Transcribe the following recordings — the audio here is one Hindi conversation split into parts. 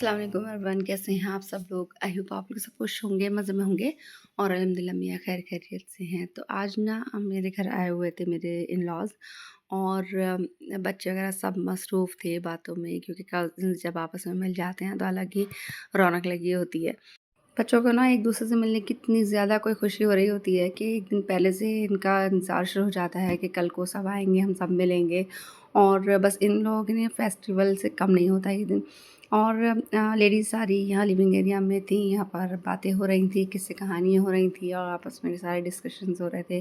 अस्सलाम वालेकुम एवरीवन, कैसे हैं आप सब लोग। आई होप आप लोग सब खुश होंगे, मज़े में होंगे और अल्हम्दुलिल्लाह मियाँ खैर खैरियत से हैं। तो आज ना मेरे घर आए हुए थे मेरे इन लॉज़ और बच्चे वगैरह सब मसरूफ़ थे बातों में, क्योंकि कज़िन्स जब आपस में मिल जाते हैं तो अलग ही रौनक लगी होती है। बच्चों को ना एक दूसरे से मिलने की इतनी ज़्यादा कोई खुशी हो रही होती है कि एक दिन पहले से इनका इंतज़ार शुरू हो जाता है कि कल को सब आएँगे, हम सब मिलेंगे। और बस इन लोगों के लिए फेस्टिवल से कम नहीं होता ये दिन। और लेडीज़ सारी यहाँ लिविंग एरिया में थी, यहाँ पर बातें हो रही थी, किस्से कहानियाँ हो रही थी और आपस में सारे डिस्कशंस हो रहे थे।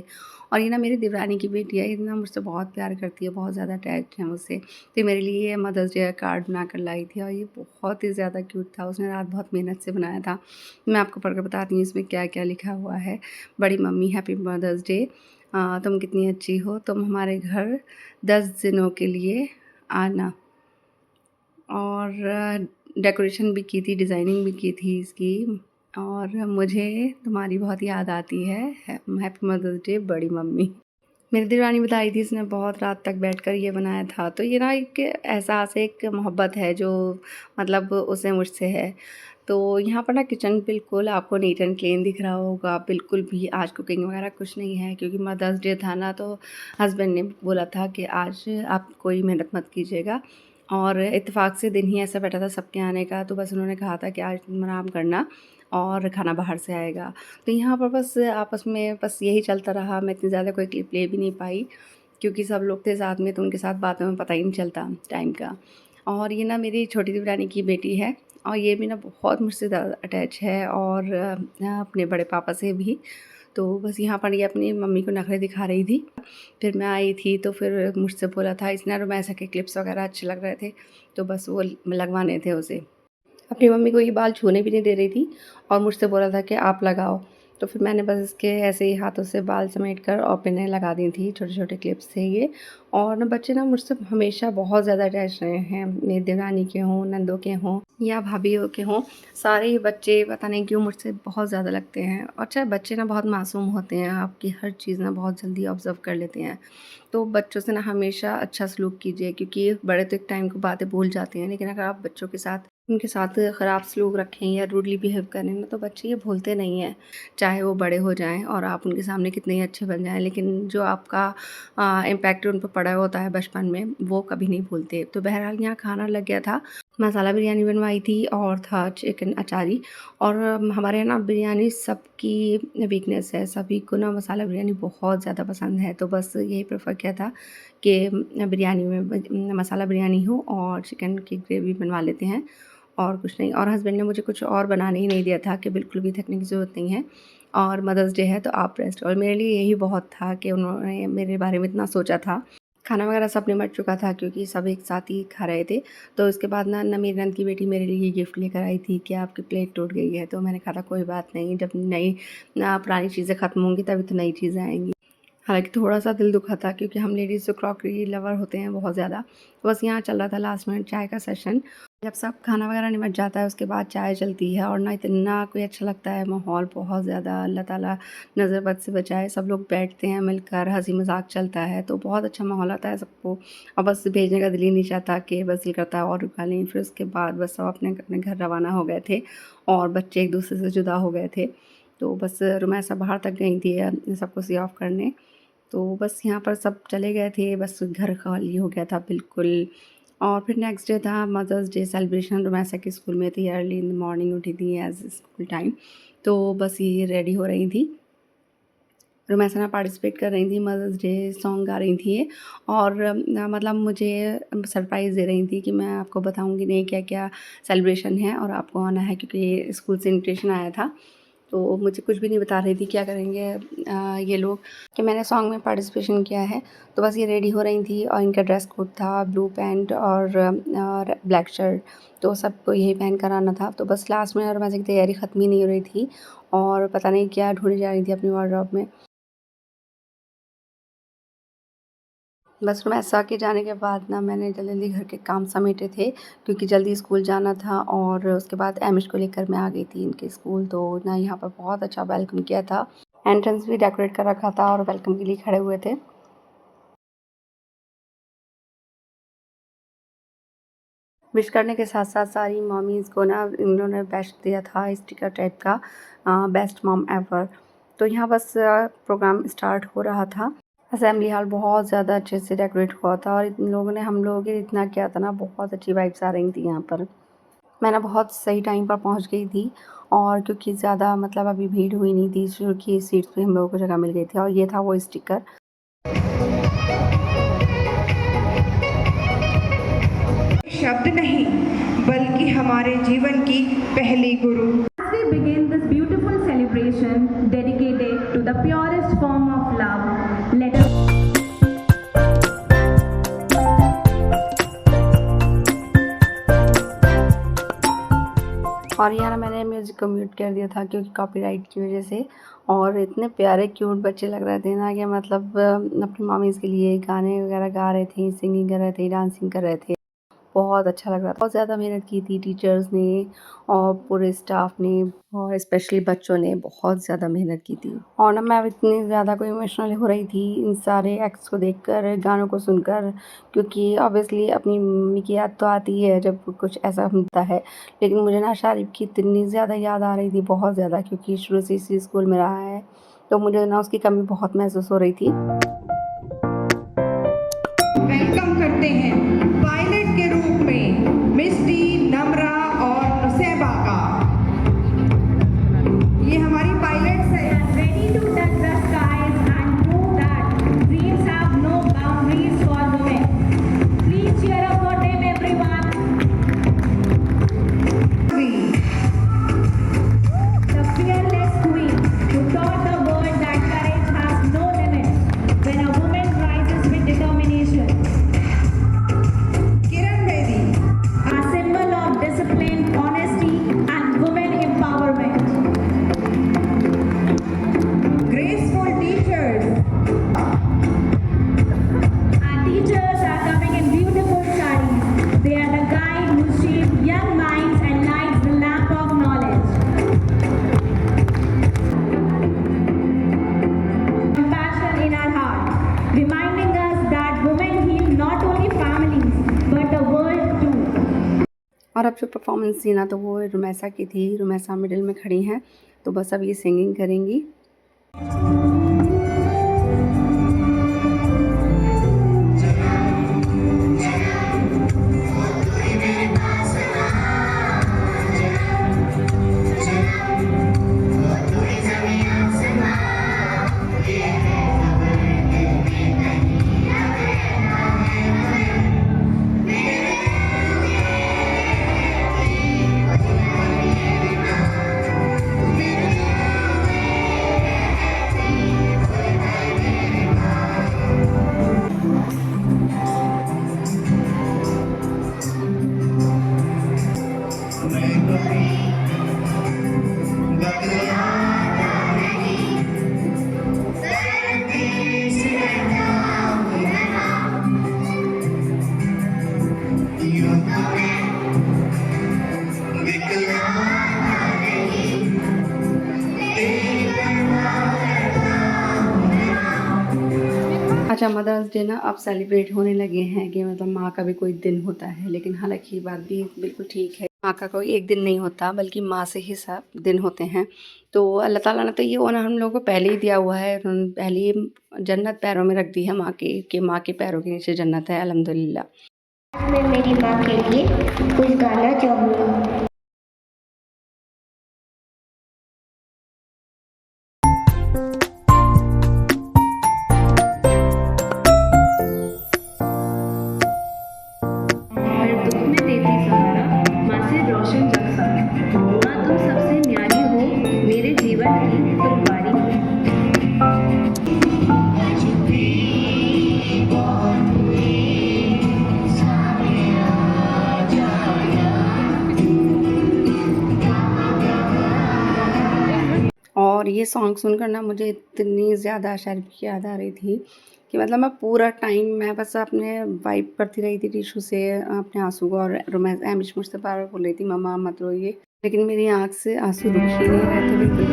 और ये ना मेरी देवरानी की बेटी है, ये ना मुझसे बहुत प्यार करती है, बहुत ज़्यादा अटैच्ड है मुझसे। तो मेरे लिए मदर्स डे का कार्ड बना कर लाई थी और ये बहुत ही ज़्यादा क्यूट था। उसने रात बहुत मेहनत से बनाया था। मैं आपको पढ़कर बताती हूँ इसमें क्या-क्या लिखा हुआ है। बड़ी मम्मी हैप्पी मदर्स डे, तुम कितनी अच्छी हो, तुम हमारे घर 10 दिनों के लिए आना। और डेकोरेशन भी की थी, डिज़ाइनिंग भी की थी इसकी। और मुझे तुम्हारी बहुत याद आती है, हैप्पी मदर्स डे बड़ी मम्मी। मेरी देवरानी बताई थी इसने बहुत रात तक बैठकर ये बनाया था। तो ये ना एक एहसास है, एक मोहब्बत है जो मतलब उसे मुझसे है। तो यहाँ पर ना किचन बिल्कुल आपको नीट एंड क्लीन दिख रहा होगा, बिल्कुल भी आज कुकिंग वगैरह कुछ नहीं है, क्योंकि मदर्स डे था ना, तो हस्बैंड ने बोला था कि आज आप कोई मेहनत मत कीजिएगा। और इत्तेफाक से दिन ही ऐसा बैठा था सबके आने का, तो बस उन्होंने कहा था कि आज तुम आराम करना और खाना बाहर से आएगा। तो यहाँ पर बस आपस में बस यही चलता रहा। मैं इतनी ज़्यादा कोई क्लिप ले भी नहीं पाई, क्योंकि सब लोग थे साथ में, तो उनके साथ बातों में पता ही नहीं चलता टाइम का। और ये ना मेरी छोटी देवरानी की बेटी है और ये भी ना बहुत मुझसे ज़्यादा अटैच है और अपने बड़े पापा से भी। तो बस यहाँ पर ये अपनी मम्मी को नखरे दिखा रही थी। फिर मैं आई थी तो फिर मुझसे बोला था, इसने रोमैसा के क्लिप्स वगैरह अच्छे लग रहे थे, तो बस वो लगवाने थे उसे। अपनी मम्मी को ये बाल छूने भी नहीं दे रही थी और मुझसे बोला था कि आप लगाओ। तो फिर मैंने बस इसके ऐसे ही हाथों से बाल समेट कर और पिन्नें लगा दी थी, छोटे-छोटे क्लिप्स थे ये। और ना बच्चे ना मुझसे हमेशा बहुत ज़्यादा अटैच रहे हैं, मेरी देवरानी के हों, नंदों के हों या भाभीयों के हों, सारे ही बच्चे पता नहीं क्यों मुझसे बहुत ज़्यादा लगते हैं। और चाहे बच्चे ना बहुत मासूम होते हैं, आपकी हर चीज़ ना बहुत जल्दी ऑब्ज़र्व कर लेते हैं। तो बच्चों से ना हमेशा अच्छा सलूक कीजिए, क्योंकि बड़े तो एक टाइम को बातें भूल जाते हैं, लेकिन अगर आप बच्चों के साथ उनके साथ ख़राब सलूक रखें या रूडली बिहेव करें ना, तो बच्चे ये भूलते नहीं हैं। चाहे वो बड़े हो जाएँ और आप उनके सामने कितने ही अच्छे बन जाएँ, लेकिन जो आपका इम्पैक्ट उन पर पड़ा होता है बचपन में, वो कभी नहीं भूलते। तो बहरहाल यहाँ खाना लग गया था, मसाला बिरयानी बनवाई थी और था चिकन अचारी। और हमारे यहाँ ना बिरयानी सबकी वीकनेस है, सभी को ना मसाला बिरयानी बहुत ज़्यादा पसंद है। तो बस यही प्रेफ़र किया था कि बिरयानी में मसाला बिरयानी हो और चिकन की ग्रेवी बनवा लेते हैं और कुछ नहीं। और हस्बैंड ने मुझे कुछ और बनाने ही नहीं दिया था कि बिल्कुल भी थकने की ज़रूरत नहीं है और मदर्स डे है तो आप रेस्ट। और मेरे लिए यही बहुत था कि उन्होंने मेरे बारे में इतना सोचा था। खाना वगैरह सब निमट चुका था, क्योंकि सब एक साथ ही खा रहे थे। तो उसके बाद ना मेरी नंद की बेटी मेरे लिए गिफ्ट लेकर आई थी कि आपकी प्लेट टूट गई है। तो मैंने कहा था कोई बात नहीं, जब नई पुरानी चीज़ें ख़त्म होंगी तभी तो नई चीज़ें आएँगी। हालाँकि थोड़ा-सा दिल दुखा था, क्योंकि हम लेडीज़ जो क्रॉकरी लवर होते हैं बहुत ज़्यादा, तो बस यहाँ चल रहा था लास्ट मिनट चाय का सेशन। जब सब खाना वगैरह निमट जाता है उसके बाद चाय चलती है और ना इतना कोई अच्छा लगता है माहौल, बहुत ज़्यादा अल्लाह ताला नज़र बद से बचाए। सब लोग बैठते हैं मिलकर, हँसी-मज़ाक चलता है, तो बहुत अच्छा माहौल आता है सबको। और बस भेजने का दिल ही नहीं चाहता, कि बस दिल करता है और रुका लें। फिर उसके बाद बस सब अपने-अपने घर रवाना हो गए थे और बच्चे एक दूसरे से जुदा हो गए थे। तो बस रुमैसा बाहर तक गई थी सबको सी ऑफ करने। तो बस यहाँ पर सब चले गए थे, बस घर खाली हो गया था बिल्कुल। और फिर नेक्स्ट डे था मदर्स डे सेलिब्रेशन, रोमैसा के स्कूल में थी। अर्ली इन द मॉर्निंग उठी थी एज़ स्कूल टाइम। तो बस ये रेडी हो रही थी, रोमैसा ना पार्टिसिपेट कर रही थी, मदर्स डे सॉन्ग गा रही थी ये। और मतलब मुझे सरप्राइज़ दे रही थी कि मैं आपको बताऊँगी नहीं क्या-क्या सेलिब्रेशन है और आपको आना है, क्योंकि स्कूल से इन्विटेशन आया था। तो मुझे कुछ भी नहीं बता रही थी क्या करेंगे ये लोग, कि मैंने सॉन्ग में पार्टिसिपेशन किया है। तो बस ये रेडी हो रही थी और इनका ड्रेस कोड था ब्लू पैंट और ब्लैक शर्ट, तो सबको यही पहन कर आना था। तो बस लास्ट में रोमांस की तैयारी ख़त्म ही नहीं हो रही थी और पता नहीं क्या ढूँढी जा रही थी अपनी वार्डरोब में। बस रोमैसा के जाने के बाद ना मैंने जल्दी-जल्दी घर के काम समेटे थे, क्योंकि जल्दी स्कूल जाना था। और उसके बाद एमिश को लेकर मैं आ गई थी इनके स्कूल। तो ना यहाँ पर बहुत अच्छा वेलकम किया था। एंट्रेंस भी डेकोरेट कर रखा था और वेलकम के लिए खड़े हुए थे। विश करने के साथ साथ सारी मॉमीज़ को ना इन लोगों ने बेस्ट दिया था स्टिकर टाइप का, बेस्ट मॉम एवर। तो यहाँ बस प्रोग्राम स्टार्ट हो रहा था। असेंबली हॉल बहुत ज़्यादा अच्छे से डेकोरेट हुआ था और इन लोगों ने हम लोगों के इतना किया था ना, बहुत अच्छी वाइब्स आ रही थी यहाँ पर। मैं ना बहुत सही टाइम पर पहुँच गई थी और क्योंकि ज़्यादा मतलब अभी भीड़ हुई नहीं थी, क्योंकि सीट्स पे हम लोगों को जगह मिल गई थी और ये था वो स्टिकर। शब्द नहीं बल्कि हमारे जीवन की पहली गुरु। As we begin this beautiful celebration dedicated to the purest form of love, let us और यार मैंने म्यूज़िक को म्यूट कर दिया था क्योंकि कॉपीराइट की वजह से। और इतने प्यारे क्यूट बच्चे लग रहे थे ना कि मतलब अपनी मम्मीज़ के लिए गाने वगैरह गा रहे थे, सिंगिंग कर रहे थे, डांसिंग कर रहे थे। बहुत अच्छा लग रहा था। बहुत ज़्यादा मेहनत की थी टीचर्स ने और पूरे स्टाफ ने और स्पेशली बच्चों ने बहुत ज़्यादा मेहनत की थी। और ना मैं इतनी ज़्यादा कोई इमोशनल हो रही थी इन सारे एक्ट्स को देखकर, गानों को सुनकर, क्योंकि ऑब्वियसली अपनी मम्मी की याद तो आती है जब कुछ ऐसा होता है। लेकिन मुझे ना शारिब की इतनी ज़्यादा याद आ रही थी, बहुत ज़्यादा, क्योंकि शुरू से इसी स्कूल में रहा है, तो मुझे ना उसकी कमी बहुत महसूस हो रही थी। वेलकम करते हैं पायलट के रूप में मिस्टी, नम्रा और नुसैबा का। ये हमारी पायलट्स है। ready to touch the skies and prove that dreams have no boundaries for women. Please cheer up for them, everyone. The fearless queen who taught the world that courage has no limits when a woman rises with determination. Kiran Bedi, A symbol of discipline, honesty, and women empowerment. graceful teachers, Our teachers are coming in beautiful sarees. They are the guide who shape young minds and lights the lamp of knowledge. Compassion in our heart, reminding us that women heal not only families but the world too. और अब जो परफॉर्मेंस थी ना, तो वो रुमैसा की थी। रुमैसा मिडिल में खड़ी हैं, तो बस अब ये सिंगिंग करेंगी। अच्छा, मदर्स डे ना अब सेलिब्रेट होने लगे हैं कि मतलब माँ का भी कोई दिन होता है, लेकिन हालांकि ये बात भी बिल्कुल ठीक है। माँ का कोई एक दिन नहीं होता, बल्कि माँ से ही सब दिन होते हैं। तो अल्लाह ताला ने तो ये ऑनर हम लोगों को पहले ही दिया हुआ है। पहले ही जन्नत पैरों में रख दी है माँ की, कि माँ के पैरों के नीचे जन्नत है, अल्हम्दुलिल्लाह। मैं मेरी माँ के लिए कुछ गाना चाहूँगी। हर दुख में देती सहारा, माँ से रोशन जग सहारा। माँ तुम सबसे न्यारी हो, मेरे जीवन की फुलवारी। और ये सॉन्ग सुनकर ना मुझे इतनी ज़्यादा शारिब की याद आ रही थी कि मतलब मैं पूरा टाइम मैं बस अपने वाइप करती रही थी टिशू से अपने आंसू को। और एमिश मुझसे बार बार बोल रही थी मम्मा मत रोइए, लेकिन मेरी आँख से आंसू रुक ही नहीं रहे थे बिल्कुल।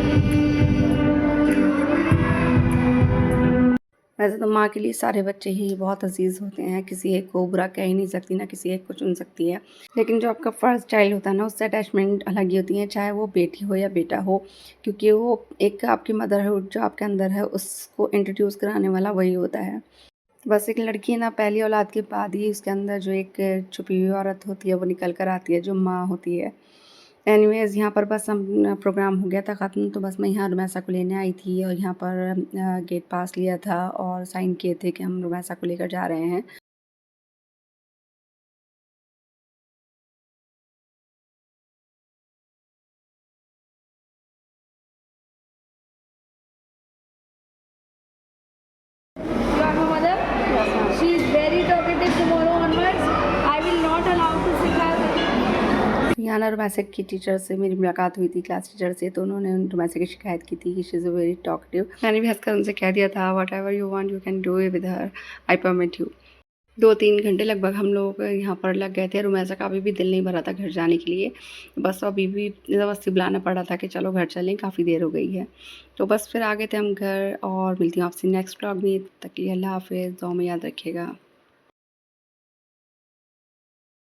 वैसे तो माँ के लिए सारे बच्चे ही बहुत अजीज़ होते हैं, किसी एक को बुरा कह ही नहीं सकती, ना किसी एक को चुन सकती है। लेकिन जो आपका फर्स्ट चाइल्ड होता है ना, उससे अटैचमेंट अलग ही होती है, चाहे वो बेटी हो या बेटा हो, क्योंकि वो एक आपकी मदरहुड जो आपके अंदर है उसको इंट्रोड्यूस कराने वाला वही होता है। बस एक लड़की ना पहली औलाद के बाद ही उसके अंदर जो एक छुपी हुई औरत होती है वो निकल कर आती है, जो माँ होती है। एनीवेज़ यहाँ पर बस हम प्रोग्राम हो गया था ख़त्म, तो बस मैं यहाँ रुमैसा को लेने आई थी और यहाँ पर गेट पास लिया था और साइन किए थे कि हम रुमैसा को लेकर जा रहे हैं। You are my mother? Yes, ma'am. She is very talkative tomorrow onwards. I will not allow to sit her. यहाँ ना रुमैसा की टीचर से मेरी मुलाकात हुई थी, क्लास टीचर से, तो उन्होंने रुमैसा की शिकायत की थी कि she is a very talkative. मैंने भी हंसकर उनसे कह दिया था, what ever you want you can do with her, I permit you. 2-3 घंटे लगभग हम लोग यहाँ पर लग गए थे। रुमैसा का अभी भी दिल नहीं भरा था घर जाने के लिए, बस अभी भी ज़बरदस्ती बुलाना पड़ा था कि चलो घर चलें, काफ़ी देर हो गई है। तो बस फिर आ गए थे हम घर, और मिलती हूँ आपसे नेक्स्ट व्लॉग में। तब तक के लिए अल्लाह हाफ़िज़, दुआ में याद रखिएगा।